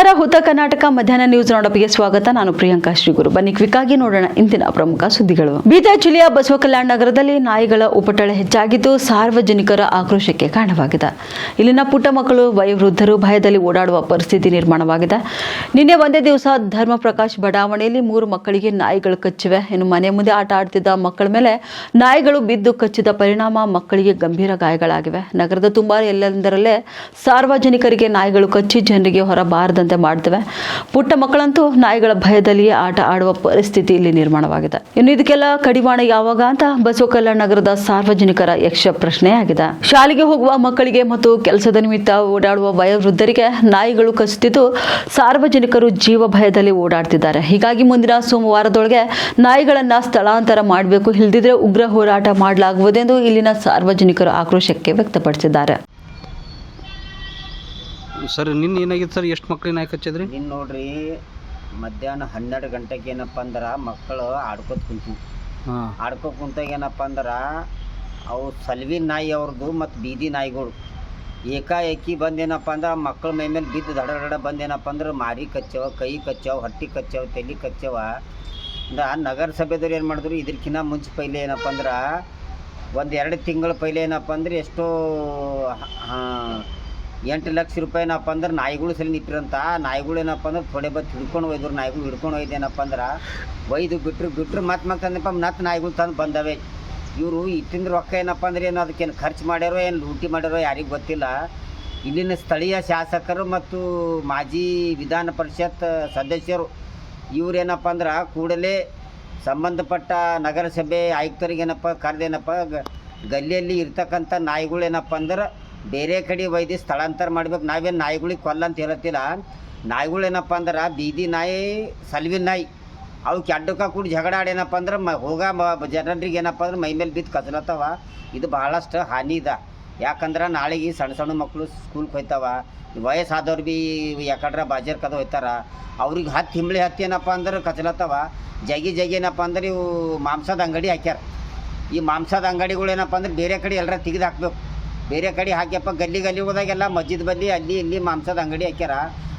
ನಮಸ್ಕಾರ. ಹುತ ಕರ್ನಾಟಕ ಮಧ್ಯಾಹ್ನ ನ್ಯೂಸ್ ರೌಂಡಪ್ಗೆ ಸ್ವಾಗತ. ನಾನು ಪ್ರಿಯಾಂಕಾ ಶ್ರೀಗುರು. ಬನ್ನಿ ಕ್ವಿಕ್ ಆಗಿ ನೋಡೋಣ ಇಂದಿನ ಪ್ರಮುಖ ಸುದ್ದಿಗಳು. ಬೀದರ್ ಜಿಲ್ಲೆಯ ಬಸವಕಲ್ಯಾಣ ನಗರದಲ್ಲಿ ನಾಯಿಗಳ ಉಪಟಳ ಹೆಚ್ಚಾಗಿದ್ದು ಸಾರ್ವಜನಿಕರ ಆಕ್ರೋಶಕ್ಕೆ ಕಾರಣವಾಗಿದೆ. ಇಲ್ಲಿನ ಪುಟ್ಟ ಮಕ್ಕಳು ವಯೋವೃದ್ಧರು ಭಯದಲ್ಲಿ ಓಡಾಡುವ ಪರಿಸ್ಥಿತಿ ನಿರ್ಮಾಣವಾಗಿದೆ. ನಿನ್ನೆ ಒಂದೇ ದಿವಸ ಧರ್ಮಪ್ರಕಾಶ್ ಬಡಾವಣೆಯಲ್ಲಿ 3 ಮಕ್ಕಳಿಗೆ ನಾಯಿಗಳು ಕಚ್ಚಿವೆ. ಇನ್ನು ಮನೆ ಮುಂದೆ ಆಟ ಆಡುತ್ತಿದ್ದ ಮಕ್ಕಳ ಮೇಲೆ ನಾಯಿಗಳು ಬಿದ್ದು ಕಚ್ಚಿದ ಪರಿಣಾಮ ಮಕ್ಕಳಿಗೆ ಗಂಭೀರ ಗಾಯಗಳಾಗಿವೆ. ನಗರದ ತುಂಬಾ ಎಲ್ಲೆಂದರಲ್ಲೇ ಸಾರ್ವಜನಿಕರಿಗೆ ನಾಯಿಗಳು ಕಚ್ಚಿ ಜನರಿಗೆ ಹೊರಬಾರದಂತೆ ಮಾಡುತ್ತವೆ. ಪುಟ್ಟ ಮಕ್ಕಳಂತೂ ನಾಯಿಗಳ ಭಯದಲ್ಲಿಯೇ ಆಟ ಆಡುವ ಪರಿಸ್ಥಿತಿ ಇಲ್ಲಿ ನಿರ್ಮಾಣವಾಗಿದೆ. ಇನ್ನು ಇದಕ್ಕೆಲ್ಲ ಕಡಿವಾಣ ಯಾವಾಗ ಅಂತ ಬಸವಕಲ್ಯಾಣ ನಗರದ ಸಾರ್ವಜನಿಕರ ಯಕ್ಷ ಪ್ರಶ್ನೆಯಾಗಿದೆ. ಶಾಲೆಗೆ ಹೋಗುವ ಮಕ್ಕಳಿಗೆ ಮತ್ತು ಕೆಲಸದ ನಿಮಿತ್ತ ಓಡಾಡುವ ವಯೋವೃದ್ಧರಿಗೆ ನಾಯಿಗಳು ಕಚ್ಚುತ್ತಿದ್ದು ಸಾರ್ವಜನಿಕರು ಜೀವ ಭಯದಲ್ಲಿ ಓಡಾಡ್ತಿದ್ದಾರೆ. ಹೀಗಾಗಿ ಮುಂದಿನ ಸೋಮವಾರದೊಳಗೆ ನಾಯಿಗಳನ್ನ ಸ್ಥಳಾಂತರ ಮಾಡಬೇಕು, ಇಲ್ಲದಿದ್ರೆ ಉಗ್ರ ಹೋರಾಟ ಮಾಡಲಾಗುವುದೆಂದು ಇಲ್ಲಿನ ಸಾರ್ವಜನಿಕರು ಆಕ್ರೋಶಕ್ಕೆ ವ್ಯಕ್ತಪಡಿಸಿದ್ದಾರೆ. ಸರ್ ನಿನ್ನೆ ಏನಾಗಿತ್ತು ಸರ್? ಎಷ್ಟು ಮಕ್ಳಿಗೆ ನಾಯಿ ಕಚ್ಚಿದ್ರಿ? ನಿನ್ನ ನೋಡ್ರಿ ಮಧ್ಯಾಹ್ನ 12 ಗಂಟೆಗೆ ಏನಪ್ಪ ಅಂದ್ರೆ ಮಕ್ಕಳು ಆಡ್ಕೋತ ಕುಂತೀವಿ. ಆಡ್ಕೊ ಕುಂತಾಗ ಏನಪ್ಪ ಅಂದ್ರೆ ಅವು ಸಲ್ವಿನ ನಾಯಿ ಅವ್ರದ್ದು ಮತ್ತು ಬೀದಿ ನಾಯಿಗಳು ಏಕಾಏಕಿ ಬಂದೇನಪ್ಪ ಅಂದ್ರೆ ಮಕ್ಕಳ ಮೈ ಮೇಲೆ ಬಿದ್ದು ದಡ ಬಂದೇನಪ್ಪ ಅಂದ್ರೆ ಮಾರಿ ಕಚ್ಚವ, ಕೈ ಕಚ್ಚವ, ಹೊಟ್ಟೆ ಕಚ್ಚವ, ತಲೆ ಕಚ್ಚವ. ಅಂದ್ರೆ ನಗರಸಭೆದವ್ರು ಏನು ಮಾಡಿದ್ರು ಇದಕ್ಕಿಂತ ಮುಂಚೆ ಪೈಲೆ ಏನಪ್ಪ ಅಂದ್ರೆ 1-2 ತಿಂಗಳ ಪೈಲೆ ಏನಪ್ಪ ಅಂದ್ರೆ ಎಷ್ಟೋ 8 ಲಕ್ಷ ರೂಪಾಯಿ ಏನಪ್ಪ ಅಂದ್ರೆ ನಾಯಿಗಳು ಸಲ ನಿಟ್ಟಿರಂತ. ನಾಯಿಗಳು ಏನಪ್ಪ ಅಂದ್ರೆ ಥೋಡೆ ಬತ್ತು ಹಿಡ್ಕೊಂಡು ಒಯ್ದ್ರು. ನಾಯಿಗಳು ಹಿಡ್ಕೊಂಡು ಒಯ್ದೇನಪ್ಪ ಅಂದ್ರೆ ಒಯ್ದು ಬಿಟ್ಟರು ಮತ್ತೆ ತಂದಪ್ಪ ಮತ್ತೆ ನಾಯಿಗಳು ತಂದು ಬಂದವೆ. ಇವರು ಇಟ್ಟಿಂದ ರೊಕ್ಕ ಏನಪ್ಪ ಅಂದ್ರೆ ಏನು ಅದಕ್ಕೇನು ಖರ್ಚು ಮಾಡ್ಯಾರೋ ಏನು ಲೂಟಿ ಮಾಡ್ಯಾರೋ ಯಾರಿಗೆ ಗೊತ್ತಿಲ್ಲ. ಇಲ್ಲಿನ ಸ್ಥಳೀಯ ಶಾಸಕರು ಮತ್ತು ಮಾಜಿ ವಿಧಾನ ಪರಿಷತ್ ಸದಸ್ಯರು ಇವರೇನಪ್ಪ ಅಂದ್ರೆ ಕೂಡಲೇ ಸಂಬಂಧಪಟ್ಟ ನಗರಸಭೆ ಆಯುಕ್ತರಿಗೇನಪ್ಪ ಕರೆದೇನಪ್ಪ ಗಲ್ಲಿಯಲ್ಲಿ ಇರ್ತಕ್ಕಂಥ ನಾಯಿಗಳೇನಪ್ಪ ಅಂದ್ರೆ ಬೇರೆ ಕಡೆ ಒಯ್ದು ಸ್ಥಳಾಂತರ ಮಾಡ್ಬೇಕು. ನಾವೇನು ನಾಯಿಗಳಿಗೆ ಕೊಲ್ಲ ಅಂತ ಹೇಳತ್ತಿಲ್ಲ. ನಾಯಿಗಳೇನಪ್ಪ ಅಂದ್ರೆ ಬೀದಿ ನಾಯಿ, ಸಲ್ವಿನ ನಾಯಿ ಅವಕ್ಕೆ ಅಡ್ಡಕ್ಕ ಕೂಡ ಜಗಳ ಆಡೇನಪ್ಪ ಅಂದ್ರೆ ಜನರಿಗೆ ಏನಪ್ಪ ಅಂದ್ರೆ ಮೈ ಮೇಲೆ ಬಿದ್ದು ಕಚ್ಲತ್ತವ. ಇದು ಭಾಳಷ್ಟು ಹಾನಿ ಇದೆ. ಯಾಕಂದ್ರೆ ನಾಳೆಗೆ ಸಣ್ಣ ಮಕ್ಕಳು ಸ್ಕೂಲ್ಗೆ ಹೋಯ್ತಾವ, ವಯಸ್ಸಾದವ್ರು ಭೀ ಯಾಕಡ್ರ ಬಾಜಾರ್ ಕದ ಹೋಯ್ತಾರ. ಅವ್ರಿಗೆ ಹಿಂಬಳಿ ಹತ್ತಿ ಏನಪ್ಪ ಅಂದ್ರೆ ಕಚ್ಲತ್ತವ. ಜಗಿ ಏನಪ್ಪ ಅಂದ್ರೆ ಇವು ಮಾಂಸದ ಅಂಗಡಿ ಹಾಕ್ಯಾರ. ಈ ಮಾಂಸದ ಅಂಗಡಿಗಳು ಏನಪ್ಪ ಅಂದ್ರೆ ಬೇರೆ ಕಡೆ ಎಲ್ಲರ ತೆಗೆದು ಹಾಕ್ಬೇಕು. ಬೇರೆ ಕಡೆ ಹಾಕ್ಯಪ್ಪ ಗಲ್ಲಿ ಹೋದಾಗೆಲ್ಲ ಮಸ್ಜಿದ್ ಬಲ್ಲಿ ಅಲ್ಲಿ ಇಲ್ಲಿ ಮಾಂಸದ ಅಂಗಡಿ ಹಾಕ್ಯಾರ.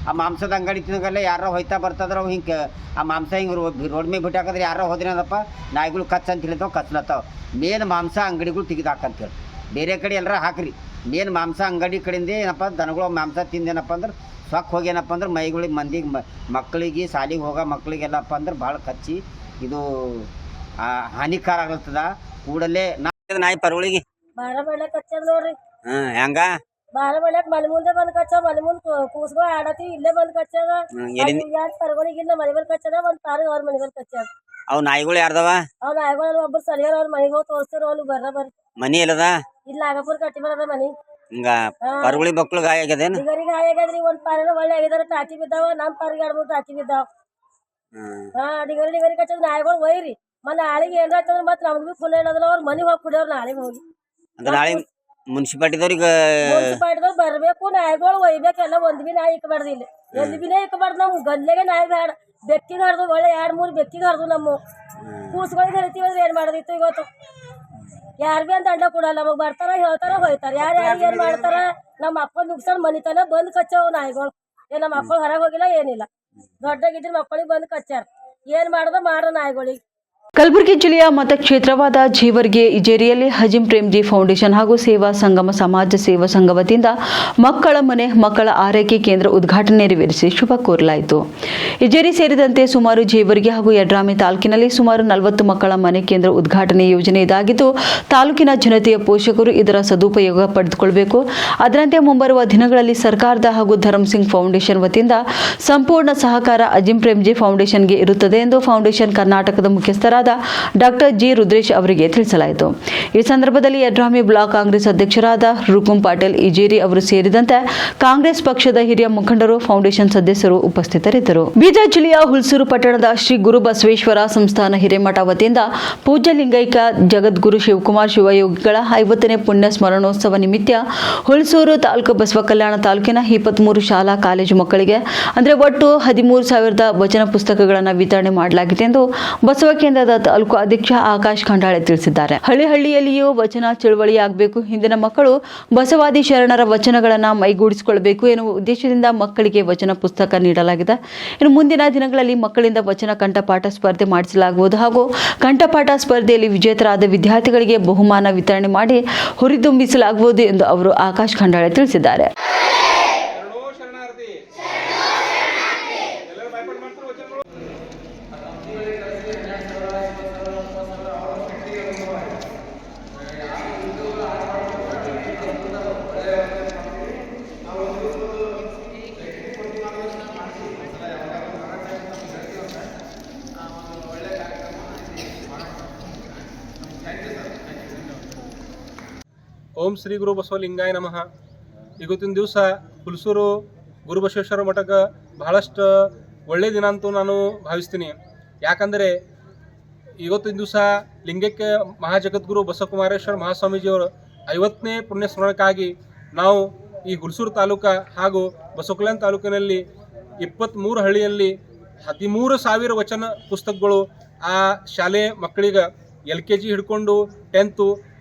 ಆ ಮಾಂಸದ ಅಂಗಡಿ ತಿನ್ನೋಗೆಲ್ಲ ಯಾರೋ ಹೋಯ್ತಾ ಬರ್ತದ್ರ ಅವು ಹಿಂಗೆ ಆ ಮಾಂಸ ಹಿಂಗೆ ರೋಡ್ ಮೇಲೆ ಬಿಟ್ಟು ಹಾಕಿದ್ರೆ ಯಾರೋ ಹೋದ್ರೇನಪ್ಪ ನಾಯಿಗಳು ಕಚ್ಚ ಅಂತ ಹೇಳಿತಾವೆ, ಕಚ್ಲತ್ತಾವ. ಮೇನ್ ಮಾಂಸ ಅಂಗಡಿಗಳು ತೆಗೆದು ಹಾಕಂತೇಳಿ ಬೇರೆ ಕಡೆ ಎಲ್ಲರ ಹಾಕ್ರಿ. ಮೇನ್ ಮಾಂಸ ಅಂಗಡಿ ಕಡೆಯಿಂದ ಏನಪ್ಪ ದನಗಳು ಮಾಂಸ ತಿಂದೇನಪ್ಪ ಅಂದ್ರೆ ಸೊಕ್ಕ ಹೋಗ್ಯೇನಪ್ಪ ಅಂದ್ರೆ ಮೈಗಳಿಗೆ ಮಂದಿಗೆ ಮಕ್ಕಳಿಗೆ ಶಾಲೆಗೆ ಹೋಗೋ ಮಕ್ಕಳಿಗೆಲ್ಲಪ್ಪ ಅಂದ್ರೆ ಭಾಳ ಕಚ್ಚಿ ಇದು ಹಾನಿಕಾರ ಆಗ್ಲತ್ತದ. ಕೂಡಲೇ ನಾಯಿ ಪರವಳಿಗೆ ನೋಡ್ರಿ ಹೆಂಗ ಬಾಳ ಬೆಳಕ್ ಮನೆ ಮುಂದೆ ಬಂದ್ ಕಚ್ಚ, ಮನೆ ಮುಂದ್ ಕೂಸ್ಗಳು ಆಡತಿ ಇಲ್ಲೇ ಬಂದ್ ಕಚ್ಚದ. ಪರಗಳಿಗಿಲ್ಲ ಮನೆ ಮೇಲೆ ಕಚ್ಚದ, ಒಂದ್ ಪಾರಿ ಅವ್ರ ಮನೆ ಮೇಲೆ ಕಚ್ಚದ. ಅವ್ ನಾಯಿಗಳು ಯಾರ್ದವ? ಅವ್ ನಾಯಿಗಳು ಒಬ್ಬರು ಸರಿಯಾರ ಅವ್ರ ಮನೆಗೆ ಹೋಗಿ ತೋರಿಸ್ತಾರ. ಅವ್ರು ಬರ್ರಿ ಮನಿ ಎಲ್ಲದ? ಇಲ್ಲ ಆಗಪುರ್ ಕಟ್ಟಿ ಬರದ ಮನಿ. ಹಿಂಗ ಪರಗುಳಿ ಮಕ್ಳು ಗಾಯ ಆಗ್ಯದೇನು? ದಿಗರಿಗೆ ಗಾಯ ಆಗ್ಯದ್ರಿ. ಒಂದ್ ಪಾರಿನ ಒಳ್ಳೆ ಆಗಿದಾರ, ಟಾಕಿ ಬಿದ್ದಾವ. ನಮ್ ಪಾರಿಗೆ 2-3 ಟಾಕಿ ಬಿದ್ದಾವ. ದಿಗರಿ ಕಚ್ಚದ ನಾಯಿಗಳು ಒಯ್ರಿ. ಮನೆ ನಾಳಿಗೆ ಏನ್ರಾಯ್ತಂದ್ರ ಮತ್ತೆ ನಮ್ದು ಭೀ ಫುಲ್ ಏನದ್ರ ಅವ್ರ ಮನಿಗೆ ಹೋಗಿ ಕುಡಿಯೋರು ನಾಳೆಗೆ ಹೋಗಿ. ಅಂದ್ರೆ ನಾಳೆ ಮುನ್ಸಿಪಾಲ್ಟಿದವ್ರಿಗೆ ಬರ್ಬೇಕು. ನಾಯಿಗಳು ಒಯ್ಬೇಕು. ಎಲ್ಲ ಒಂದ್ ಬಿ ನಾಯಿ ಇಕ್ಕಬಾರ್ದು. ಇಲ್ಲಿ ಒಂದ್ ಬಿನೇ ಇಕ್ಕಬಾರ್ದು. ನಮ್ ಗಲ್ಲೆಗೆ ನಾಯಿ ಬೇಡ. ಬೆಕ್ಕಿಗೆ ಹರಿದು ಒಳ್ಳೆ 2-3 ಬೆಕ್ಕಿಗೆ ಹರಿದು ನಮ್ಮ ಕೂಸುಗಳಿಗೆ ಹರಿತೀವಿ ಅಂದ್ರೆ ಏನ್ ಮಾಡೋದಿತ್ತು ಇವತ್ತು? ಯಾರು ಬಿ ಅಂತ ಅಂಡ ಕೊಡಲ್ಲ. ನಮಗ್ ಬರ್ತಾರ, ಹೇಳ್ತಾರ, ಹೋಯ್ತಾರ. ಯಾರು ಏನ್ ಮಾಡ್ತಾರ? ನಮ್ಮ ಅಪ್ಪ ನುಗ್ಸಣ್ ಮನಿತನ ಬಂದ್ ಕಚ್ಚವು ನಾಯಿಗಳು. ನಮ್ಮ ಮಕ್ಕಳು ಹೊರಗೆ ಹೋಗಿಲ್ಲ, ಏನಿಲ್ಲ. ದೊಡ್ಡಗಿದ್ರೆ ಮಕ್ಕಳಿಗೆ ಬಂದ್ ಕಚ್ಚಾರ. ಏನ್ ಮಾಡೋ ನಾಯಿಗಳಿಗೆ. ಕಲಬುರಗಿ ಜಿಲ್ಲೆಯ ಮತಕ್ಷೇತ್ರವಾದ ಜೇವರ್ಗಿ ಇಜೇರಿಯಲ್ಲಿ ಹಜಿಂ ಪ್ರೇಮ್ಜಿ ಫೌಂಡೇಶನ್ ಹಾಗೂ ಸೇವಾ ಸಂಗಮ ಸಮಾಜ ಸೇವಾ ಸಂಘ ವತಿಯಿಂದ ಮಕ್ಕಳ ಮನೆ ಮಕ್ಕಳ ಆರೈಕೆ ಕೇಂದ್ರ ಉದ್ಘಾಟನೆ ನೆರವೇರಿಸಿ ಶುಭ ಕೋರಲಾಯಿತು. ಇಜೇರಿ ಸೇರಿದಂತೆ ಸುಮಾರು ಜೇವರ್ಗಿ ಹಾಗೂ ಯಡ್ರಾಮಿ ತಾಲೂಕಿನಲ್ಲಿ ಸುಮಾರು 40 ಮಕ್ಕಳ ಮನೆ ಕೇಂದ್ರ ಉದ್ಘಾಟನೆ ಯೋಜನೆ ಇದಾಗಿದ್ದು ತಾಲೂಕಿನ ಜನತೆಯ ಪೋಷಕರು ಇದರ ಸದುಪಯೋಗ ಪಡೆದುಕೊಳ್ಳಬೇಕು. ಅದರಂತೆ ಮುಂಬರುವ ದಿನಗಳಲ್ಲಿ ಸರ್ಕಾರದ ಹಾಗೂ ಧರ್ಮಸಿಂಗ್ ಫೌಂಡೇಶನ್ ವತಿಯಿಂದ ಸಂಪೂರ್ಣ ಸಹಕಾರ ಹಜಿಂ ಪ್ರೇಮ್ಜಿ ಫೌಂಡೇಶನ್ಗೆ ಇರುತ್ತದೆ ಎಂದು ಫೌಂಡೇಶನ್ ಕರ್ನಾಟಕದ ಮುಖ್ಯಸ್ಥರಾದ ಡಾಕ್ಟರ್ ಜಿ ರುದ್ರೇಶ್ ಅವರಿಗೆ ತಿಳಿಸಲಾಯಿತು. ಈ ಸಂದರ್ಭದಲ್ಲಿ ಯಡ್ರಾಮಿ ಬ್ಲಾಕ್ ಕಾಂಗ್ರೆಸ್ ಅಧ್ಯಕ್ಷರಾದ ರುಕುಂ ಪಾಟೀಲ್ ಇಜೇರಿ ಅವರು ಸೇರಿದಂತೆ ಕಾಂಗ್ರೆಸ್ ಪಕ್ಷದ ಹಿರಿಯ ಮುಖಂಡರು, ಫೌಂಡೇಶನ್ ಸದಸ್ಯರು ಉಪಸ್ಥಿತರಿದ್ದರು. ಬೀದರ್ ಜಿಲ್ಲೆಯ ಹುಲ್ಸೂರು ಪಟ್ಟಣದ ಶ್ರೀ ಗುರು ಬಸವೇಶ್ವರ ಸಂಸ್ಥಾನ ಹಿರೇಮಠ ವತಿಯಿಂದ ಪೂಜ್ಯ ಲಿಂಗೈಕ ಜಗದ್ಗುರು ಶಿವಕುಮಾರ್ ಶಿವಯೋಗಿಗಳ 50ನೇ ಪುಣ್ಯ ಸ್ಮರಣೋತ್ಸವ ನಿಮಿತ್ತ ಹುಲ್ಸೂರು ತಾಲೂಕು ಬಸವಕಲ್ಯಾಣ ತಾಲೂಕಿನ 23 ಶಾಲಾ ಕಾಲೇಜು ಮಕ್ಕಳಿಗೆ ಅಂದರೆ ಒಟ್ಟು 13,000 ವಚನ ಪುಸ್ತಕಗಳನ್ನು ವಿತರಣೆ ಮಾಡಲಾಗಿದೆ ಎಂದು ಬಸವ ಕೇಂದ್ರದ ಸಂಘದ ತಾಲೂಕು ಅಧ್ಯಕ್ಷ ಆಕಾಶ್ ಖಂಡಾಳೆ ತಿಳಿಸಿದ್ದಾರೆ. ಹಳ್ಳಿಯಲ್ಲಿಯೂ ವಚನ ಚಳವಳಿ ಆಗಬೇಕು. ಹಿಂದಿನ ಮಕ್ಕಳು ಬಸವಾದಿ ಶರಣರ ವಚನಗಳನ್ನು ಮೈಗೂಡಿಸಿಕೊಳ್ಳಬೇಕು ಎನ್ನುವ ಉದ್ದೇಶದಿಂದ ಮಕ್ಕಳಿಗೆ ವಚನ ಪುಸ್ತಕ ನೀಡಲಾಗಿದೆ. ಇನ್ನು ಮುಂದಿನ ದಿನಗಳಲ್ಲಿ ಮಕ್ಕಳಿಂದ ವಚನ ಕಂಠಪಾಠ ಸ್ಪರ್ಧೆ ಮಾಡಿಸಲಾಗುವುದು ಹಾಗೂ ಕಂಠಪಾಠ ಸ್ಪರ್ಧೆಯಲ್ಲಿ ವಿಜೇತರಾದ ವಿದ್ಯಾರ್ಥಿಗಳಿಗೆ ಬಹುಮಾನ ವಿತರಣೆ ಮಾಡಿ ಹುರಿದುಂಬಿಸಲಾಗುವುದು ಎಂದು ಅವರು ಆಕಾಶ್ ಖಂಡಾಳೆ ತಿಳಿಸಿದ್ದಾರೆ. ಓಂ ಶ್ರೀ ಗುರು ಬಸವಲಿಂಗಾಯ ನಮಃ. ಇವತ್ತಿನ ದಿವಸ ಹುಲ್ಸೂರು ಗುರುಬಸವೇಶ್ವರ ಮಠಕ್ಕೆ ಬಹಳಷ್ಟು ಒಳ್ಳೆಯ ದಿನ ಅಂತೂ ನಾನು ಭಾವಿಸ್ತೀನಿ. ಯಾಕಂದರೆ ಇವತ್ತಿನ ದಿವಸ ಲಿಂಗೈಕ್ಯ ಮಹಾಜಗದ್ಗುರು ಬಸವಕುಮಾರೇಶ್ವರ ಮಹಾಸ್ವಾಮೀಜಿಯವರು 50ನೇ ಪುಣ್ಯ ಸ್ಮರಣಕ್ಕಾಗಿ ನಾವು ಈ ಹುಲ್ಸೂರು ತಾಲೂಕು ಹಾಗೂ ಬಸವಕಲ್ಯಾಣ ತಾಲೂಕಿನಲ್ಲಿ 23 ಹಳ್ಳಿಯಲ್ಲಿ 13,000 ವಚನ ಪುಸ್ತಕಗಳು ಆ ಶಾಲೆ ಮಕ್ಕಳಿಗೆ LKG ಹಿಡ್ಕೊಂಡು 10th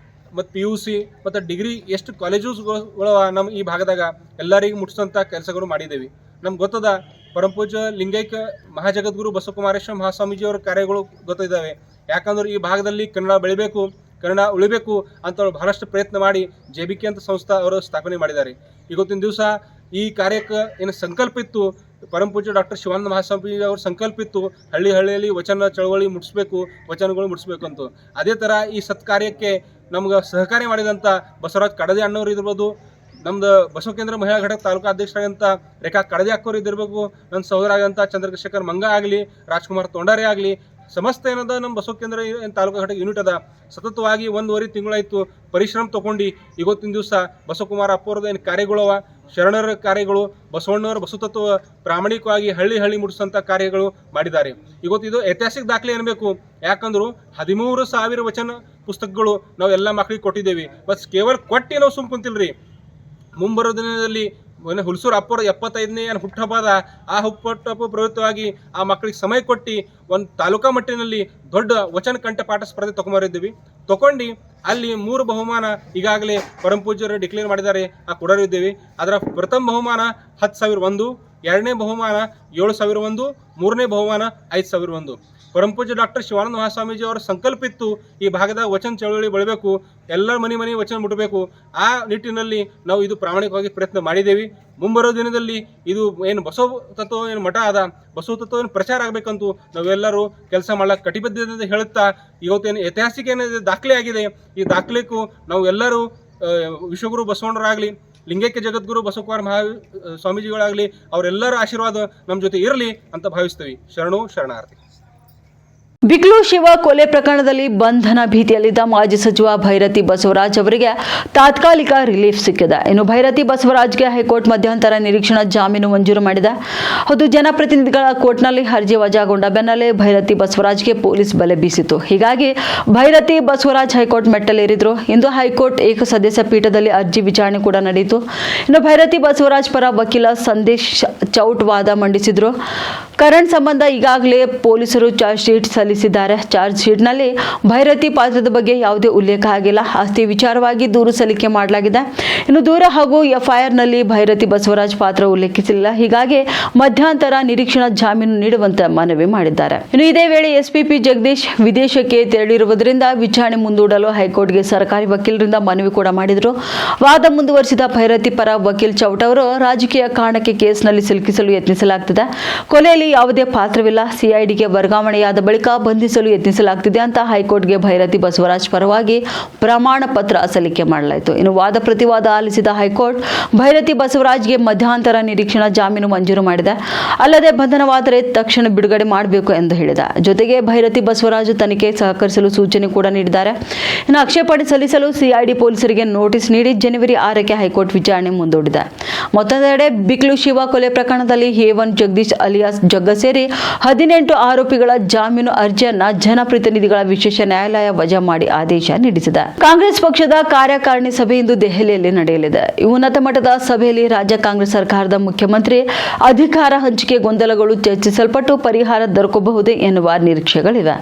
ಮತ್ತು PUC ಮತ್ತು ಡಿಗ್ರಿ ಎಷ್ಟು ಕಾಲೇಜಸ್ಗಳು ನಮ್ಮ ಈ ಭಾಗದಾಗ ಎಲ್ಲರಿಗೂ ಮುಟ್ಟಿಸೋಂಥ ಕೆಲಸಗಳು ಮಾಡಿದ್ದೇವೆ. ನಮ್ಗೆ ಗೊತ್ತದ ಪರಮಪೂಜ್ಯ ಲಿಂಗೈಕ್ಯ ಮಹಾಜಗದ್ಗುರು ಬಸವಕುಮಾರೇಶ್ವರ ಮಹಾಸ್ವಾಮೀಜಿಯವರ ಕಾರ್ಯಗಳು ಗೊತ್ತಿದ್ದಾವೆ. ಯಾಕಂದ್ರೆ ಈ ಭಾಗದಲ್ಲಿ ಕನ್ನಡ ಬೆಳಿಬೇಕು, ಕನ್ನಡ ಉಳಿಬೇಕು ಅಂತ ಬಹಳಷ್ಟು ಪ್ರಯತ್ನ ಮಾಡಿ JBK ಅಂತ ಸಂಸ್ಥೆ ಅವರು ಸ್ಥಾಪನೆ ಮಾಡಿದ್ದಾರೆ. ಇವತ್ತಿನ ದಿವಸ ಈ ಕಾರ್ಯಕ್ಕೆ ಏನು ಸಂಕಲ್ಪ ಇತ್ತು, ಪರಮಪೂಜ್ಯ ಡಾಕ್ಟರ್ ಶಿವಾನಂದ ಮಹಾಸ್ವಾಮೀಜಿ ಅವ್ರ ಸಂಕಲ್ಪ ಇತ್ತು, ಹಳ್ಳಿಯಲ್ಲಿ ವಚನ ಚಳವಳಿ ಮುಟ್ಟಿಸ್ಬೇಕು, ವಚನಗಳು ಮುಟ್ಟಿಸ್ಬೇಕು ಅಂತ. ಅದೇ ಥರ ಈ ಸತ್ಕಾರ್ಯಕ್ಕೆ ನಮ್ಗೆ ಸಹಕಾರಿ ಮಾಡಿದಂಥ ಬಸವರಾಜ್ ಕಡದೆ ಅಣ್ಣವ್ರು ಇರ್ಬೋದು, ನಮ್ದು ಬಸವ ಕೇಂದ್ರ ಮಹಿಳಾ ಘಟಕ ತಾಲೂಕು ಅಧ್ಯಕ್ಷರಾಗಂಥ ರೇಖಾ ಕಡದೆ ಅಕ್ಕವ್ರು ಇದ್ದಿರಬೇಕು, ನನ್ನ ಸಹೋದರ ಆಗಂಥ ಚಂದ್ರಶೇಖರ್ ಮಂಗ ಆಗಲಿ, ರಾಜ್ಕುಮಾರ್ ತೊಂಡಾರೆ ಆಗಲಿ, ಸಮಸ್ತ ಏನದ ನಮ್ಮ ಬಸವ ಕೇಂದ್ರ ಏನು ತಾಲೂಕು ಘಟಕ ಯೂನಿಟ್ ಅದ ಸತತವಾಗಿ 1.5 ತಿಂಗಳಾಯಿತು ಪರಿಶ್ರಮ ತೊಗೊಂಡು ಇವತ್ತಿನ ದಿವಸ ಬಸವಕುಮಾರ ಅಪ್ಪವ್ರದ್ದು ಏನು ಕಾರ್ಯಗಳವ, ಶರಣರ ಕಾರ್ಯಗಳು, ಬಸವಣ್ಣವರ ಬಸವತತ್ವ ಪ್ರಾಮಾಣಿಕವಾಗಿ ಹಳ್ಳಿ ಮುಟ್ಟಿಸೋಂಥ ಕಾರ್ಯಗಳು ಮಾಡಿದ್ದಾರೆ. ಇವತ್ತು ಇದು ಐತಿಹಾಸಿಕ ದಾಖಲೆ ಅನ್ಬೇಕು. ಯಾಕಂದ್ರು 13,000 ವಚನ ಪುಸ್ತಕಗಳು ನಾವು ಎಲ್ಲ ಮಕ್ಕಳಿಗೆ ಕೊಟ್ಟಿದ್ದೇವೆ. ಬಸ್ ಕೇವಲ ಕೊಟ್ಟು ನಾವು ಸುಮ್ ಕುಂತಿಲ್ರಿ. ಮುಂಬರೋ ದಿನದಲ್ಲಿ ಹುಲ್ಸೂರು ಅಪ್ಪರ 75ನೇ ಹುಟ್ಟುಹಬ್ಬದ ಆ ಹುಟ್ಟುಹಬ್ಬ ಪ್ರಯುಕ್ತವಾಗಿ ಆ ಮಕ್ಕಳಿಗೆ ಸಮಯ ಕೊಟ್ಟು ಒಂದು ತಾಲೂಕಾ ಮಟ್ಟಿನಲ್ಲಿ ದೊಡ್ಡ ವಚನ ಕಂಠಪಾಠ ಸ್ಪರ್ಧೆ ತೊಗೊಂಬರಿದ್ದೀವಿ. ತೊಗೊಂಡು ಅಲ್ಲಿ 3 ಬಹುಮಾನ ಈಗಾಗಲೇ ಪರಮಪೂಜ್ಯರು ಡಿಕ್ಲೇರ್ ಮಾಡಿದ್ದಾರೆ, ಆ ಕೊಡರಿದ್ದೇವೆ. ಅದರ ಪ್ರಥಮ ಬಹುಮಾನ 10,001, 2ನೇ ಬಹುಮಾನ 7,001, 3ನೇ ಬಹುಮಾನ 5,001. ಪರಮಪೂಜ್ಯ ಡಾಕ್ಟರ್ ಶಿವಾನಂದ ಮಹಾಸ್ವಾಮೀಜಿ ಅವರ ಸಂಕಲ್ಪ ಇತ್ತು ಈ ಭಾಗದ ವಚನ ಚಳವಳಿ ಬೆಳಬೇಕು, ಎಲ್ಲರ ಮನೆ ವಚನ ಮುಟ್ಟಬೇಕು. ಆ ನಿಟ್ಟಿನಲ್ಲಿ ನಾವು ಇದು ಪ್ರಾಮಾಣಿಕವಾಗಿ ಪ್ರಯತ್ನ ಮಾಡಿದ್ದೇವೆ. ಮುಂಬರೋ ದಿನದಲ್ಲಿ ಇದು ಏನು ಬಸವ ತತ್ವ ಏನು ಮಠ ಅದ, ಬಸವ ತತ್ವ ಏನು ಪ್ರಚಾರ ಆಗಬೇಕಂತೂ ನಾವೆಲ್ಲರೂ ಕೆಲಸ ಮಾಡ್ಲಿಕ್ಕೆ ಕಟಿಬದ್ಧತೆ ಹೇಳುತ್ತಾ ಇವತ್ತೇನು ಐತಿಹಾಸಿಕ ಏನಿದೆ ದಾಖಲೆ ಆಗಿದೆ, ಈ ದಾಖಲೆಗೂ ನಾವು ಎಲ್ಲರೂ ವಿಶ್ವಗುರು ಬಸವಣ್ಣರಾಗಲಿ, ಲಿಂಗೈಕ್ಯ ಜಗದ್ಗುರು ಬಸವಕುಮಾರ ಸ್ವಾಮೀಜಿಗಳಾಗಲಿ ಅವರೆಲ್ಲರ ಆಶೀರ್ವಾದ ನಮ್ಮ ಜೊತೆ ಇರಲಿ ಅಂತ ಭಾವಿಸ್ತೀವಿ. ಶರಣು ಶರಣಾರ್ಥಿ. ಬಿಕ್ಲು ಶಿವ ಕೊಲೆ ಪ್ರಕರಣದಲ್ಲಿ ಬಂಧನ ಭೀತಿಯಲ್ಲಿದ್ದ ಮಾಜಿ ಸಚಿವ ಭೈರತಿ ಬಸವರಾಜ್ ಅವರಿಗೆ ತಾತ್ಕಾಲಿಕ ರಿಲೀಫ್ ಸಿಕ್ಕಿದೆ. ಇನ್ನು ಭೈರತಿ ಬಸವರಾಜ್ಗೆ ಹೈಕೋರ್ಟ್ ಮಧ್ಯಂತರ ನಿರೀಕ್ಷಣಾ ಜಾಮೀನು ಮಂಜೂರು ಮಾಡಿದೆ. ಹೌದು, ಜನಪ್ರತಿನಿಧಿಗಳ ಕೋರ್ಟ್ನಲ್ಲಿ ಅರ್ಜಿ ವಜಾಗೊಂಡ ಬೆನ್ನಲ್ಲೇ ಭೈರತಿ ಬಸವರಾಜ್ಗೆ ಪೊಲೀಸ್ ಬಲೆ ಬೀಸಿತು. ಹೀಗಾಗಿ ಭೈರತಿ ಬಸವರಾಜ್ ಹೈಕೋರ್ಟ್ ಮೆಟ್ಟಲೇರಿದ್ರು. ಇಂದು ಹೈಕೋರ್ಟ್ ಏಕಸದಸ್ಯ ಪೀಠದಲ್ಲಿ ಅರ್ಜಿ ವಿಚಾರಣೆ ಕೂಡ ನಡೆಯಿತು. ಇನ್ನು ಭೈರತಿ ಬಸವರಾಜ್ ಪರ ವಕೀಲ ಸಂದೇಶ್ ಚೌಟ್ ವಾದ ಮಂಡಿಸಿದ್ರು. ಕರಣ್ ಸಂಬಂಧ ಈಗಾಗಲೇ ಪೊಲೀಸರು ಚಾರ್ಜ್ ಶೀಟ್ ಸಲ್ಲಿಸಿದ್ದಾರೆ. ಚಾರ್ಜ್ ಶೀಟ್ನಲ್ಲಿ ಭೈರತಿ ಪಾತ್ರದ ಬಗ್ಗೆ ಯಾವುದೇ ಉಲ್ಲೇಖ ಆಗಿಲ್ಲ. ಆಸ್ತಿ ವಿಚಾರವಾಗಿ ದೂರು ಸಲ್ಲಿಕೆ ಮಾಡಲಾಗಿದೆ. ಇನ್ನು ದೂರ ಹಾಗೂ ಎಫ್ಐಆರ್ನಲ್ಲಿ ಭೈರತಿ ಬಸವರಾಜ್ ಪಾತ್ರ ಉಲ್ಲೇಖಿಸಿಲ್ಲ. ಹೀಗಾಗಿ ಮಧ್ಯಂತರ ನಿರೀಕ್ಷಣಾ ಜಾಮೀನು ನೀಡುವಂತೆ ಮನವಿ ಮಾಡಿದ್ದಾರೆ. ಇನ್ನು ಇದೇ ವೇಳೆ ಎಸ್ಪಿಪಿ ಜಗದೀಶ್ ವಿದೇಶಕ್ಕೆ ತೆರಳಿರುವುದರಿಂದ ವಿಚಾರಣೆ ಮುಂದೂಡಲು ಹೈಕೋರ್ಟ್ಗೆ ಸರ್ಕಾರಿ ವಕೀಲರಿಂದ ಮನವಿ ಕೂಡ ಮಾಡಿದರು. ವಾದ ಮುಂದುವರಿಸಿದ ಭೈರತಿ ಪರ ವಕೀಲ್ ಚೌಟ್ ಅವರು ರಾಜಕೀಯ ಕಾರಣಕ್ಕೆ ಕೇಸ್ನಲ್ಲಿ ಸಿಲುಕಿಸಲು ಯತ್ನಿಸಲಾಗುತ್ತಿದೆ, ಕೊಲೆಯಲ್ಲಿ ಯಾವುದೇ ಪಾತ್ರವಿಲ್ಲ, ಸಿಐಡಿಗೆ ವರ್ಗಾವಣೆಯಾದ ಬಳಿಕ ಬಂಧಿಸಲು ಯತ್ನಿಸಲಾಗುತ್ತಿದೆ ಅಂತ ಹೈಕೋರ್ಟ್ಗೆ ಭೈರತಿ ಬಸವರಾಜ್ ಪರವಾಗಿ ಪ್ರಮಾಣ ಪತ್ರ ಸಲ್ಲಿಕೆ ಮಾಡಲಾಯಿತು. ಇನ್ನು ವಾದ ಪ್ರತಿವಾದ ಆಲಿಸಿದ ಹೈಕೋರ್ಟ್ ಭೈರತಿ ಬಸವರಾಜ್ಗೆ ಮಧ್ಯಂತರ ನಿರೀಕ್ಷಣಾ ಜಾಮೀನು ಮಂಜೂರು ಮಾಡಿದೆ. ಅಲ್ಲದೆ ಬಂಧನವಾದರೆ ತಕ್ಷಣ ಬಿಡುಗಡೆ ಮಾಡಬೇಕು ಎಂದು ಹೇಳಿದೆ. ಜೊತೆಗೆ ಭೈರತಿ ಬಸವರಾಜ್ ತನಿಖೆ ಸಹಕರಿಸಲು ಸೂಚನೆ ಕೂಡ ನೀಡಿದ್ದಾರೆ. ಇನ್ನು ಆಕ್ಷೇಪಣೆ ಸಲ್ಲಿಸಲು ಸಿಐಡಿ ಪೊಲೀಸರಿಗೆ ನೋಟಿಸ್ ನೀಡಿ ಜನವರಿ 6ಕ್ಕೆ ಹೈಕೋರ್ಟ್ ವಿಚಾರಣೆ ಮುಂದೂಡಿದೆ. ಮತ್ತೊಂದೆಡೆ ಬಿಕ್ಲು ಶಿವ ಕೊಲೆ ಪ್ರಕರಣದಲ್ಲಿ A1 ಜಗದೀಶ್ ಅಲಿಯಾಸ್ ಜಗ್ಗ ಸೇರಿ 18 ಆರೋಪಿಗಳ ಜಾಮೀನು ಅರ್ಜಿಯನ್ನ ಜನಪ್ರತಿನಿಧಿಗಳ ವಿಶೇಷ ನ್ಯಾಯಾಲಯ ವಜಾ ಮಾಡಿ ಆದೇಶ ನೀಡಿಸಿದೆ. ಕಾಂಗ್ರೆಸ್ ಪಕ್ಷದ ಕಾರ್ಯಕಾರಿಣಿ ಸಭೆ ಇಂದು ದೆಹಲಿಯಲ್ಲಿ ನಡೆಯಲಿದೆ. ಈ ಉನ್ನತ ಮಟ್ಟದ ಸಭೆಯಲ್ಲಿ ರಾಜ್ಯ ಕಾಂಗ್ರೆಸ್ ಸರ್ಕಾರದ ಮುಖ್ಯಮಂತ್ರಿ ಅಧಿಕಾರ ಹಂಚಿಕೆ ಗೊಂದಲಗಳು ಚರ್ಚಿಸಲ್ಪಟ್ಟು ಪರಿಹಾರ ದೊರಕಬಹುದೇ ಎನ್ನುವ ನಿರೀಕ್ಷೆಗಳಿವೆ.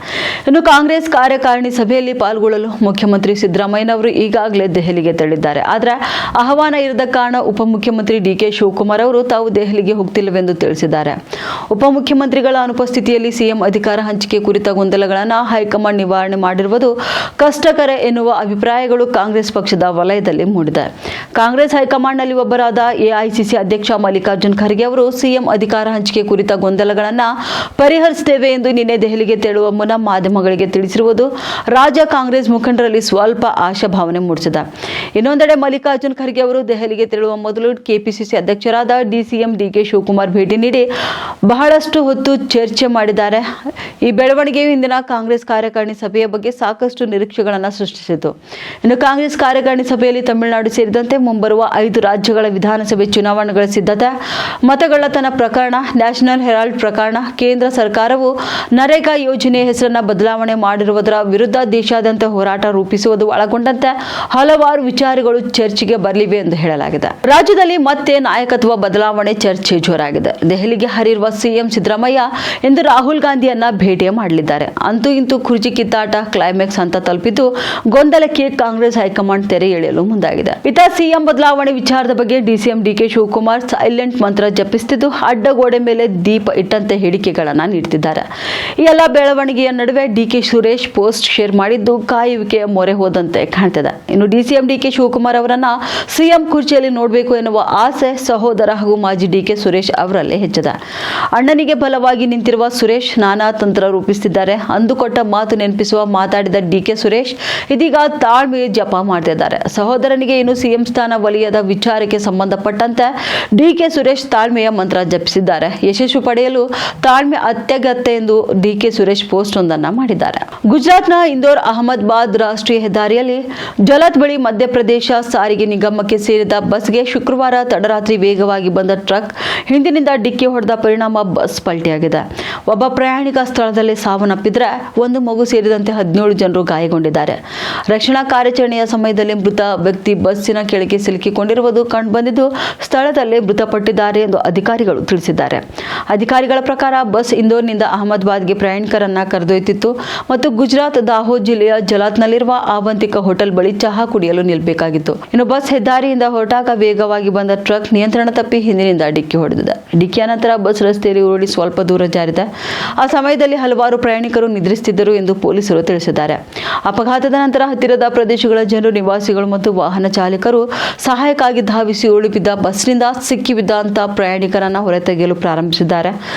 ಇನ್ನು ಕಾಂಗ್ರೆಸ್ ಕಾರ್ಯಕಾರಿಣಿ ಸಭೆಯಲ್ಲಿ ಪಾಲ್ಗೊಳ್ಳಲು ಮುಖ್ಯಮಂತ್ರಿ ಸಿದ್ದರಾಮಯ್ಯನವರು ಈಗಾಗಲೇ ದೆಹಲಿಗೆ ತೆರಳಿದ್ದಾರೆ. ಆದರೆ ಆಹ್ವಾನ ಇರದ ಕಾರಣ ಉಪಮುಖ್ಯಮಂತ್ರಿ ಡಿಕೆ ಶಿವಕುಮಾರ್ ಅವರು ತಾವು ದೆಹಲಿಗೆ ಹೋಗ್ತಿಲ್ಲವೆಂದು ತಿಳಿಸಿದ್ದಾರೆ. ಉಪಮುಖ್ಯಮಂತ್ರಿಗಳ ಅನುಪಸ್ಥಿತಿಯಲ್ಲಿ ಸಿಎಂ ಅಧಿಕಾರ ಹಂಚಿಕೆ ಕುರಿತ ಗೊಂದಲಗಳನ್ನು ಹೈಕಮಾಂಡ್ ನಿವಾರಣೆ ಮಾಡಿರುವುದು ಕಷ್ಟಕರ ಎನ್ನುವ ಅಭಿಪ್ರಾಯಗಳು ಕಾಂಗ್ರೆಸ್ ಪಕ್ಷದ ವಲಯದಲ್ಲಿ ಮೂಡಿದೆ. ಕಾಂಗ್ರೆಸ್ ಹೈಕಮಾಂಡ್ನಲ್ಲಿ ಒಬ್ಬರಾದ ಎಐಸಿಸಿ ಅಧ್ಯಕ್ಷ ಮಲ್ಲಿಕಾರ್ಜುನ್ ಖರ್ಗೆ ಅವರು ಸಿಎಂ ಅಧಿಕಾರ ಹಂಚಿಕೆ ಕುರಿತ ಗೊಂದಲಗಳನ್ನು ಪರಿಹರಿಸುತ್ತೇವೆ ಎಂದು ನಿನ್ನೆ ದೆಹಲಿಗೆ ತೆರಳುವ ಮುನ್ನ ಮಾಧ್ಯಮಗಳಿಗೆ ತಿಳಿಸಿರುವುದು ರಾಜ್ಯ ಕಾಂಗ್ರೆಸ್ ಮುಖಂಡರಲ್ಲಿ ಸ್ವಲ್ಪ ಆಶಾಭಾವನೆ ಮೂಡಿಸಿದೆ. ಇನ್ನೊಂದೆಡೆ ಮಲ್ಲಿಕಾರ್ಜುನ್ ಖರ್ಗೆ ಅವರು ದೆಹಲಿಗೆ ತೆರಳುವ ಮೊದಲು ಕೆಪಿಸಿಸಿ ಅಧ್ಯಕ್ಷರಾದ ಡಿಸಿಎಂ ಡಿಕೆ ಶಿವಕುಮಾರ್ ಭೇಟಿ ನೀಡಿ ಬಹಳಷ್ಟು ಹೊತ್ತು ಚರ್ಚೆ ಮಾಡಿದ್ದಾರೆ. ಈ ಬೆಳವಣಿಗೆಯು ಇಂದಿನ ಕಾಂಗ್ರೆಸ್ ಕಾರ್ಯಕಾರಿಣಿ ಸಭೆಯ ಬಗ್ಗೆ ಸಾಕಷ್ಟು ನಿರೀಕ್ಷೆಗಳನ್ನು ಸೃಷ್ಟಿಸಿತು. ಇನ್ನು ಕಾಂಗ್ರೆಸ್ ಕಾರ್ಯಕಾರಿಣಿ ಸಭೆಯಲ್ಲಿ ತಮಿಳುನಾಡು ಸೇರಿದಂತೆ ಮುಂಬರುವ 5 ರಾಜ್ಯಗಳ ವಿಧಾನಸಭೆ ಚುನಾವಣೆಗಳ ಸಿದ್ಧತೆ, ಮತಗಳ್ಳತನ ಪ್ರಕರಣ, ನ್ಯಾಷನಲ್ ಹೆರಾಲ್ಡ್ ಪ್ರಕರಣ, ಕೇಂದ್ರ ಸರ್ಕಾರವು ನರೇಗಾ ಯೋಜನೆ ಹೆಸರನ್ನು ಬದಲಾವಣೆ ಮಾಡಿರುವುದರ ವಿರುದ್ಧ ದೇಶಾದ್ಯಂತ ಹೋರಾಟ ರೂಪಿಸುವುದು ಒಳಗೊಂಡಂತೆ ಹಲವಾರು ವಿಚಾರಗಳು ಚರ್ಚೆಗೆ ಬರಲಿವೆ ಎಂದು ಹೇಳಲಾಗಿದೆ. ರಾಜ್ಯದಲ್ಲಿ ಮತ್ತೆ ನಾಯಕತ್ವ ಬದಲಾವಣೆ ಚರ್ಚೆ ಜೋರಾಗಿದೆ. ದೆಹಲಿಗೆ ಹರಿರುವ ಸಿಎಂ ಸಿದ್ದರಾಮಯ್ಯ ಇಂದು ರಾಹುಲ್ ಗಾಂಧಿಯನ್ನ ಭೇಟಿ ಮಾಡಲಿದ್ದಾರೆ. ಅಂತೂ ಇಂತೂ ಕುರ್ಚಿ ಕಿತ್ತಾಟ ಕ್ಲೈಮ್ಯಾಕ್ಸ್ ಅಂತ ತಲುಪಿದ್ದು ಗೊಂದಲಕ್ಕೆ ಕಾಂಗ್ರೆಸ್ ಹೈಕಮಾಂಡ್ ತೆರೆ ಎಳೆಯಲು ಮುಂದಾಗಿದೆ. ಇತ ಸಿಎಂ ಬದಲಾವಣೆ ವಿಚಾರದ ಬಗ್ಗೆ ಡಿಸಿಎಂ ಡಿಕೆ ಶಿವಕುಮಾರ್ ಸೈಲೆಂಟ್ ಮಂತ್ರ ಜಪಿಸುತ್ತಿದ್ದು ಅಡ್ಡಗೋಡೆ ಮೇಲೆ ದೀಪ ಇಟ್ಟಂತೆ ಹೇಳಿಕೆಗಳನ್ನು ನೀಡುತ್ತಿದ್ದಾರೆ. ಈ ಎಲ್ಲ ಬೆಳವಣಿಗೆಯ ನಡುವೆ ಡಿಕೆ ಸುರೇಶ್ ಪೋಸ್ಟ್ ಶೇರ್ ಮಾಡಿದ್ದು ಕಾಯುವಿಕೆಯ ಮೊರೆ ಹೋದಂತೆ ಕಾಣ್ತಿದೆ. ಇನ್ನು ಡಿಸಿಎಂ ಡಿಕೆ ಶಿವಕುಮಾರ್ ಅವರನ್ನ ಸಿಎಂ ಕುರ್ಚಿಯಲ್ಲಿ ನೋಡಬೇಕು ಎನ್ನುವ ಆಸೆ ಸಹೋದರ ಹಾಗೂ ಮಾಜಿ ಡಿಕೆ ಸುರೇಶ್ ಅವರಲ್ಲೇ ಹೆಚ್ಚಿದೆ. ಅಣ್ಣನಿಗೆ ಬಲವಾಗಿ ನಿಂತಿರುವ ಸುರೇಶ್ ನಾನಾ ತಂತ್ರ ರೂಪಿಸುತ್ತಿದ್ದಾರೆ. ಅಂದುಕೊಟ್ಟ ಮಾತು ನೆನಪಿಸುವ ಮಾತಾಡಿದ ಡಿಕೆ ಸುರೇಶ್ ಇದೀಗ ತಾಳ್ಮೆ ಜಪ ಮಾಡ್ತಿದ್ದಾರೆ. ಸಹೋದರನಿಗೆ ಇನ್ನು ಸಿಎಂ ಸ್ಥಾನ ವಲಯದ ವಿಚಾರಕ್ಕೆ ಸಂಬಂಧಪಟ್ಟಂತೆ ಡಿಕೆ ಸುರೇಶ್ ತಾಳ್ಮೆಯ ಮಂತ್ರ ಜಪಿಸಿದ್ದಾರೆ. ಯಶಸ್ಸು ಪಡೆಯಲು ತಾಳ್ಮೆ ಅತ್ಯಗತ್ಯ ಎಂದು ಡಿಕೆ ಸುರೇಶ್ ಪೋಸ್ಟ್ ಒಂದನ್ನ ಮಾಡಿದ್ದಾರೆ. ಗುಜರಾತ್ನ ಇಂದೋರ್ ಅಹಮದಾಬಾದ್ ರಾಷ್ಟ್ರೀಯ ಹೆದ್ದಾರಿಯಲ್ಲಿ ಜಲತ್ ಬಳಿ ಮಧ್ಯಪ್ರದೇಶ ಸಾರಿಗೆ ನಿಗಮಕ್ಕೆ ಸೇರಿದ ಬಸ್ಗೆ ಶುಕ್ರವಾರ ತಡರಾತ್ರಿ ವೇಗವಾಗಿ ಬಂದ ಟ್ರಕ್ ಹಿಂದಿನಿಂದ ಡಿಕ್ಕಿ ಹೊಡೆದ ಪರಿಣಾಮ ಬಸ್ ಪಲ್ಟಿಯಾಗಿದೆ. ಒಬ್ಬ ಪ್ರಯಾಣಿಕ ಸ್ಥಳದಲ್ಲಿ ಸಾವನ್ನಪ್ಪಿದ್ರೆ ಒಂದು ಮಗು ಸೇರಿದಂತೆ 17 ಜನರು ಗಾಯಗೊಂಡಿದ್ದಾರೆ. ರಕ್ಷಣಾ ಕಾರ್ಯಾಚರಣೆಯ ಸಮಯದಲ್ಲಿ ಮೃತ ವ್ಯಕ್ತಿ ಬಸ್ಸಿನ ಕೆಳಗೆ ಸಿಲುಕಿಕೊಂಡಿರುವುದು ಕಂಡುಬಂದಿದ್ದು ಸ್ಥಳದಲ್ಲೇ ಮೃತಪಟ್ಟಿದ್ದಾರೆ ಎಂದು ಅಧಿಕಾರಿಗಳು ತಿಳಿಸಿದ್ದಾರೆ. ಅಧಿಕಾರಿಗಳ ಪ್ರಕಾರ ಬಸ್ ಇಂದೋರ್ನಿಂದ ಅಹಮದಾಬಾದ್ಗೆ ಪ್ರಯಾಣಿಕರನ್ನ ಕರೆದೊಯ್ಯುತ್ತಿತ್ತು ಮತ್ತು ಗುಜರಾತ್ ದಾಹೋದ್ ಜಿಲ್ಲೆಯ ಜಲಾತ್ನಲ್ಲಿರುವ ಆವಂತಿಕ ಹೋಟೆಲ್ ಬಳಿ ಚಹಾ ಕುಡಿಯಲು ನಿಲ್ಲಬೇಕಾಗಿತ್ತು. ಇನ್ನು ಬಸ್ ಹೆದ್ದಾರಿಯಿಂದ ಹೊರಟಾಗ ವೇಗವಾಗಿ ಬಂದ ಟ್ರಕ್ ನಿಯಂತ್ರಣ ತಪ್ಪಿ ಹಿಂದಿನಿಂದ ಡಿಕ್ಕಿ ಹೊಡೆದಿದೆ. ಡಿಕ್ಕಿಯ ನಂತರ ಬಸ್ ರಸ್ತೆಯಲ್ಲಿ ಉರುಳಿ ಸ್ವಲ್ಪ ದೂರ ಜಾರಿದೆ. ಆ ಸಮಯದಲ್ಲಿ ಹಲವಾರು ಪ್ರಯಾಣಿಕರು ನಿದ್ರಿಸುತ್ತಿದ್ದರು ಎಂದು ಪೊಲೀಸರು ತಿಳಿಸಿದ್ದಾರೆ. ಅಪಘಾತದ ನಂತರ ಹತ್ತಿರದ ಪ್ರದೇಶಗಳ ಜನರು, ನಿವಾಸಿಗಳು ಮತ್ತು ವಾಹನ ಚಾಲಕರು ಸಹಾಯಕ್ಕಾಗಿ ಧಾವಿಸಿ ಉರುಳಿಬಿದ್ದ ಬಸ್ನಿಂದ ಸಿಕ್ಕಿಬಿದ್ದಂತ ಪ್ರಯಾಣಿಕರನ್ನ ಹೊರತೆಗೆಯಲು ಪ್ರಾರಂಭಿಸಿದ್ದಾರೆ.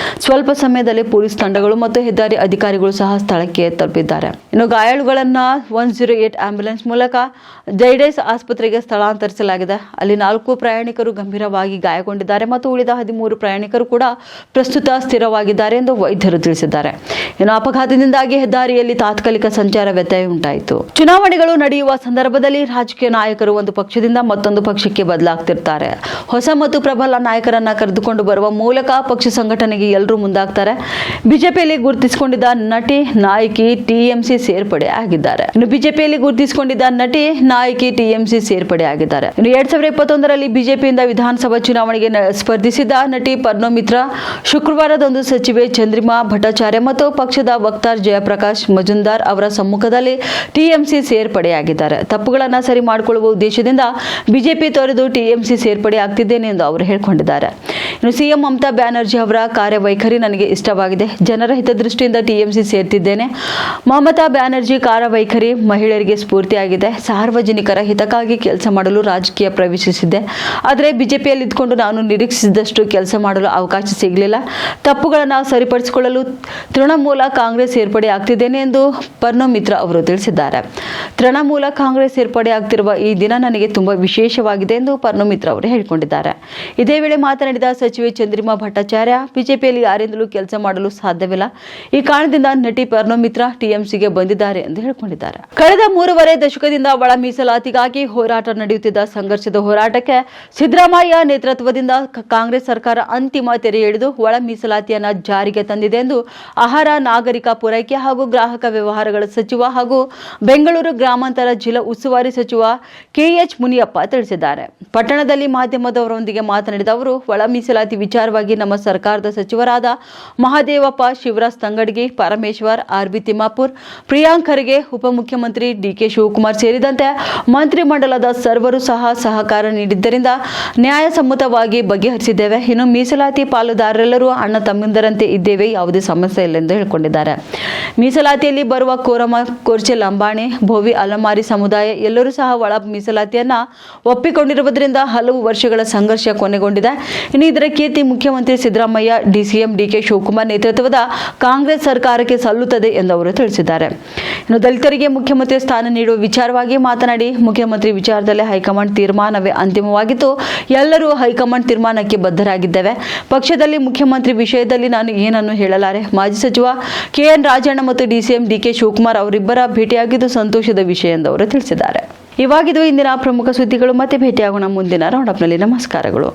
ಸ್ವಲ್ಪ ಸಮಯದಲ್ಲಿ ಪೊಲೀಸ್ ತಂಡಗಳು ಮತ್ತು ಹೆದ್ದಾರಿ ಅಧಿಕಾರಿಗಳು ಸಹ ಸ್ಥಳಕ್ಕೆ ತಲುಪಿದ್ದಾರೆ. ಇನ್ನು ಗಾಯಾಳುಗಳನ್ನ 108 ಆಂಬ್ಯುಲೆನ್ಸ್ ಮೂಲಕ ಜೈಡಸ್ ಆಸ್ಪತ್ರೆಗೆ ಸ್ಥಳಾಂತರಿಸಲಾಗಿದೆ. ಅಲ್ಲಿ 4 ಪ್ರಯಾಣಿಕರು ಗಂಭೀರವಾಗಿ ಗಾಯಗೊಂಡಿದ್ದಾರೆ ಮತ್ತು ಉಳಿದ 13 ಪ್ರಯಾಣಿಕರು ಕೂಡ ಪ್ರಸ್ತುತ ಸ್ಥಿರವಾಗಿದ್ದಾರೆ ಎಂದು ವೈದ್ಯರು ತಿಳಿಸಿದ್ದಾರೆ. ಇನ್ನು ಅಪಘಾತದಿಂದಾಗಿ ಹೆದ್ದಾರಿಯಲ್ಲಿ ತಾತ್ಕಾಲಿಕ ಸಂಚಾರ ವ್ಯತ್ಯಯ ಉಂಟಾಯಿತು. ಚುನಾವಣೆಗಳು ನಡೆಯುವ ಸಂದರ್ಭದಲ್ಲಿ ರಾಜಕೀಯ ನಾಯಕರು ಒಂದು ಪಕ್ಷದಿಂದ ಮತ್ತೊಂದು ಪಕ್ಷಕ್ಕೆ ಬದಲಾಗ್ತಿರ್ತಾರೆ. ಹೊಸ ಮತ್ತು ಪ್ರಬಲ ನಾಯಕರನ್ನ ಕರೆದುಕೊಂಡು ಬರುವ ಮೂಲಕ ಪಕ್ಷ ಸಂಘಟನೆಗೆ ಎಲ್ಲರೂ ಮುಂದಾಗ್ತಾರೆ. ಬಿಜೆಪಿಯಲ್ಲಿ ಗುರುತಿಸಿಕೊಂಡಿದ್ದ ನಟಿ, ನಾಯಕಿ ಟಿಎಂಸಿ ಸೇರ್ಪಡೆ ಆಗಿದ್ದಾರೆ. ಇನ್ನು ಬಿಜೆಪಿಯಲ್ಲಿ ಗುರುತಿಸಿಕೊಂಡಿದ್ದ ನಟಿ, ನಾಯಕಿ ಟಿಎಂಸಿ ಸೇರ್ಪಡೆ ಆಗಿದ್ದಾರೆ. ಇನ್ನು 2021ರಲ್ಲಿ ಬಿಜೆಪಿಯಿಂದ ವಿಧಾನಸಭಾ ಚುನಾವಣೆಗೆ ಸ್ಪರ್ಧಿಸಿದ ನಟಿ ಪರ್ನೋಮಿತ್ರ ಶುಕ್ರವಾರದಂದು ಸಚಿವೆ ಚಂದ್ರಿಮಾ ಭಟ್ಟಾಚಾರ್ಯ ಮತ್ತು ಪಕ್ಷದ ವಕ್ತಾರ ಜಯಪ್ರಕಾಶ್ ಮಜುಂದಾರ್ ಅವರ ಸಮ್ಮುಖದಲ್ಲಿ ಟಿಎಂಸಿ ಸೇರ್ಪಡೆಯಾಗಿದ್ದಾರೆ. ತಪ್ಪುಗಳನ್ನು ಸರಿ ಮಾಡಿಕೊಳ್ಳುವ ಉದ್ದೇಶದಿಂದ ಬಿಜೆಪಿ ತೊರೆದು ಟಿಎಂಸಿ ಸೇರ್ಪಡೆ ಆಗ್ತಿದ್ದೇನೆ ಎಂದು ಅವರು ಹೇಳಿಕೊಂಡಿದ್ದಾರೆ. ಇನ್ನು ಸಿಎಂ ಮಮತಾ ಬ್ಯಾನರ್ಜಿ ಅವರ ಕಾರ್ಯವೈಖರಿ ನನಗೆ ಇಷ್ಟವಾಗಿದೆ. ಜನರ ಹಿತದೃಷ್ಟಿಯಿಂದ ಟಿಎಂಸಿ ಸೇರ್ತಿದ್ದೇನೆ. ಮಮತಾ ಬ್ಯಾನರ್ಜಿ ಕಾರ್ಯವೈಖರಿ ಮಹಿಳೆಯರಿಗೆ ಸ್ಫೂರ್ತಿಯಾಗಿದೆ. ಸಾರ್ವಜನಿಕರ ಹಿತಕ್ಕಾಗಿ ಕೆಲಸ ಮಾಡಲು ರಾಜಕೀಯ ಪ್ರವೇಶಿಸಿದ್ದೆ. ಆದರೆ ಬಿಜೆಪಿಯಲ್ಲಿ ಇದ್ಕೊಂಡು ನಾನು ನಿರೀಕ್ಷಿಸಿದಷ್ಟು ಕೆಲಸ ಮಾಡಲು ಅವಕಾಶ ಸಿಗಲಿಲ್ಲ. ತಪ್ಪುಗಳನ್ನು ಸರಿಪಡಿಸಿಕೊಳ್ಳಲು ತೃಣಮೂಲ ಕಾಂಗ್ರೆಸ್ ಸೇರ್ಪಡೆ ಆಗ್ತಿದ್ದೇನೆ ಎಂದು ಪರ್ನೋಮಿತ್ರ ಅವರು ತಿಳಿಸಿದ್ದಾರೆ. ತೃಣಮೂಲ ಕಾಂಗ್ರೆಸ್ ಸೇರ್ಪಡೆ ಆಗ್ತಿರುವ ಈ ದಿನ ನನಗೆ ತುಂಬಾ ವಿಶೇಷವಾಗಿದೆ ಎಂದು ಪರ್ನೋಮಿತ್ರ ಅವರು ಹೇಳಿಕೊಂಡಿದ್ದಾರೆ. ಇದೇ ವೇಳೆ ಮಾತನಾಡಿದ ಸಚಿವೆ ಚಂದ್ರಿಮಾ ಭಟ್ಟಾಚಾರ್ಯ, ಬಿಜೆಪಿಯಲ್ಲಿ ಯಾರಿಂದಲೂ ಕೆಲಸ ಮಾಡಲು ಸಾಧ್ಯವಿಲ್ಲ. ಈ ಕಾರಣದಿಂದ ನಟಿ ಪರ್ನೋಮಿತ್ರ ಟಿಎಂಸಿಗೆ ಬಂದಿದ್ದಾರೆ ಎಂದು ಹೇಳಿಕೊಂಡಿದ್ದಾರೆ. ಕಳೆದ 3.5 ದಶಕದಿಂದ ಒಳ ಮೀಸಲಾತಿಗಾಗಿ ಹೋರಾಟ ನಡೆಯುತ್ತಿದ್ದ ಸಂಘರ್ಷದ ಹೋರಾಟಕ್ಕೆ ಸಿದ್ದರಾಮಯ್ಯ ನೇತೃತ್ವದಿಂದ ಕಾಂಗ್ರೆಸ್ ಸರ್ಕಾರ ಅಂತಿಮ ತೆರೆ ಎಳೆದು ಒಳ ಮೀಸಲಾತಿಯನ್ನು ಜಾರಿಗೆ ತಂದಿದೆ ಎಂದು ಆಹಾರ, ನಾಗರಿಕ ಪೂರೈಕೆ ಹಾಗೂ ಗ್ರಾಹಕ ವ್ಯವಹಾರಗಳ ಸಚಿವ ಹಾಗೂ ಬೆಂಗಳೂರು ಗ್ರಾಮಾಂತರ ಜಿಲ್ಲಾ ಉಸ್ತುವಾರಿ ಸಚಿವ ಕೆಎಚ್ ಮುನಿಯಪ್ಪ ತಿಳಿಸಿದ್ದಾರೆ. ಪಟ್ಟಣದಲ್ಲಿ ಮಾಧ್ಯಮದವರೊಂದಿಗೆ ಮಾತನಾಡಿದ ಅವರು, ಒಳ ಮೀಸಲಾತಿ ವಿಚಾರವಾಗಿ ನಮ್ಮ ಸರ್ಕಾರದ ಸಚಿವರಾದ ಮಹದೇವಪ್ಪ, ಶಿವರಾಜ್ ತಂಗಡಗಿ, ಪರಮೇಶ್ವರ್, ಆರ್.ಬಿ. ತಿಮ್ಮಾಪುರ್, ಪ್ರಿಯಾಂಕ್ ಖರ್ಗೆ, ಉಪಮುಖ್ಯಮಂತ್ರಿ ಡಿ.ಕೆ. ಶಿವಕುಮಾರ್ ಸೇರಿದಂತೆ ಮಂತ್ರಿಮಂಡಲದ ಸರ್ವರು ಸಹ ಸಹಕಾರ ನೀಡಿದ್ದರಿಂದ ನ್ಯಾಯಸಮ್ಮತವಾಗಿ ಬಗೆಹರಿಸಿದ್ದೇವೆ. ಇನ್ನು ಮೀಸಲಾತಿ ಪಾಲುದಾರರೆಲ್ಲರೂ ಅಣ್ಣ ತಮ್ಮಂದಿರಂತೆ ಇದ್ದೇವೆ, ಯಾವುದೇ ಸಮಸ್ಯೆ ಇಲ್ಲ ಎಂದು ಹೇಳಿಕೊಂಡಿದ್ದಾರೆ. ಮೀಸಲಾತಿಯಲ್ಲಿ ಬರುವ ಕೋರಮ, ಕೊರ್ಚೆ, ಲಂಬಾಣಿ, ಭೋವಿ, ಅಲಮಾರಿ ಸಮುದಾಯ ಎಲ್ಲರೂ ಸಹ ಒಳ ಮೀಸಲಾತಿಯನ್ನ ಒಪ್ಪಿಕೊಂಡಿರುವುದರಿಂದ ಹಲವು ವರ್ಷಗಳ ಸಂಘರ್ಷ ಕೊನೆಗೊಂಡಿದೆ. ಇನ್ನು ಇದರ ಕೀರ್ತಿ ಮುಖ್ಯಮಂತ್ರಿ ಸಿದ್ದರಾಮಯ್ಯ, ಡಿಸಿಎಂ ಡಿ.ಕೆ. ಶಿವಕುಮಾರ್ ನೇತೃತ್ವದ ಕಾಂಗ್ರೆಸ್ ಸರ್ಕಾರಕ್ಕೆ ಸಲ್ಲುತ್ತದೆ ಎಂದು ಅವರು ತಿಳಿಸಿದ್ದಾರೆ. ಇನ್ನು ದಲಿತರಿಗೆ ಮುಖ್ಯಮಂತ್ರಿ ಸ್ಥಾನ ನೀಡುವ ವಿಚಾರವಾಗಿ ಮಾತನಾಡಿ, ಮುಖ್ಯಮಂತ್ರಿ ವಿಚಾರದಲ್ಲಿ ಹೈಕಮಾಂಡ್ ತೀರ್ಮಾನವೇ ಅಂತಿಮವಾಗಿತ್ತು. ಎಲ್ಲರೂ ಹೈಕಮಾಂಡ್ ತೀರ್ಮಾನಕ್ಕೆ ಬದ್ಧರಾಗಿದ್ದೇವೆ. ಪಕ್ಷದಲ್ಲಿ ಮುಖ್ಯಮಂತ್ರಿ ವಿಷಯದಲ್ಲಿ ನಾನು ಏನನ್ನು ಹೇಳಲಾರೆ. ಮಾಜಿ ಸಚಿವ ಕೆಎನ್ ರಾಜಣ್ಣ ಮತ್ತು ಡಿಸಿಎಂ ಡಿ.ಕೆ. ಶಿವಕುಮಾರ್ ಅವರಿಬ್ಬರ ಭೇಟಿಯಾಗಿದ್ದು ಸಂತೋಷದ ವಿಷಯ ಎಂದು ಅವರು ತಿಳಿಸಿದ್ದಾರೆ. ಇವಾಗಿದ್ದು ಇಂದಿನ ಪ್ರಮುಖ ಸುದ್ದಿಗಳು. ಮತ್ತೆ ಭೇಟಿಯಾಗೋಣ ಮುಂದಿನ ರೌಂಡಪ್ನಲ್ಲಿ. ನಮಸ್ಕಾರಗಳು.